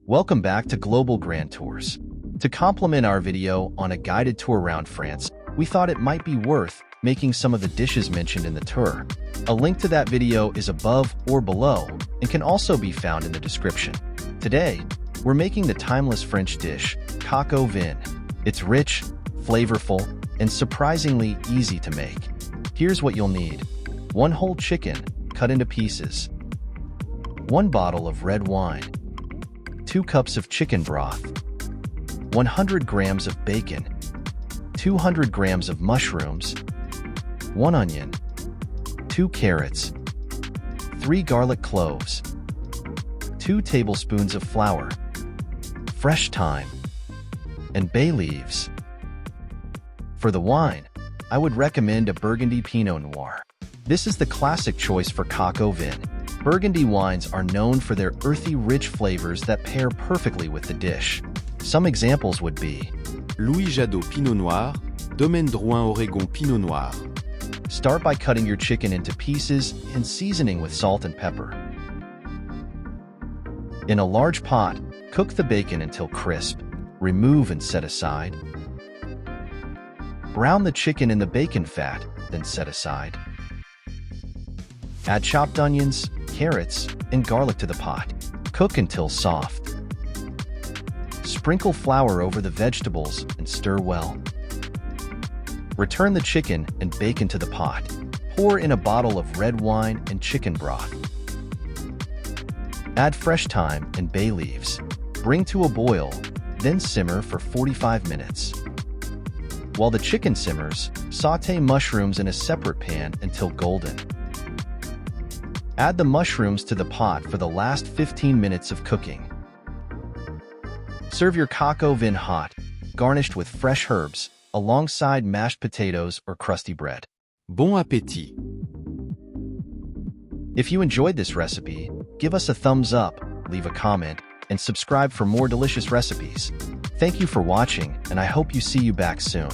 Welcome back to Global Grand Tours. To complement our video on a guided tour around France, we thought it might be worth making some of the dishes mentioned in the tour. A link to that video is above or below and can also be found in the description. Today, we're making the timeless French dish, Coq Au Vin. It's rich, flavorful, and surprisingly easy to make. Here's what you'll need. 1 whole chicken, cut into pieces. 1 bottle of red wine. 2 cups of chicken broth. 100 grams of bacon. 200 grams of mushrooms. 1 onion. 2 carrots. 3 garlic cloves. 2 tablespoons of flour. Fresh thyme. And bay leaves. For the wine, I would recommend a Burgundy Pinot Noir. This is the classic choice for Coq Au Vin. Burgundy wines are known for their earthy, rich flavors that pair perfectly with the dish. Some examples would be Louis Jadot Pinot Noir, Domaine Drouin Oregon Pinot Noir. Start by cutting your chicken into pieces and seasoning with salt and pepper. In a large pot, cook the bacon until crisp. Remove and set aside. Brown the chicken in the bacon fat, then set aside. Add chopped onions, carrots, and garlic to the pot. Cook until soft. Sprinkle flour over the vegetables and stir well. Return the chicken and bacon to the pot. Pour in a bottle of red wine and chicken broth. Add fresh thyme and bay leaves. Bring to a boil, then simmer for 45 minutes. While the chicken simmers, sauté mushrooms in a separate pan until golden. Add the mushrooms to the pot for the last 15 minutes of cooking. Serve your Coq Au Vin hot, garnished with fresh herbs, alongside mashed potatoes or crusty bread. Bon appétit! If you enjoyed this recipe, give us a thumbs up, leave a comment, and subscribe for more delicious recipes. Thank you for watching, and I hope you see you back soon.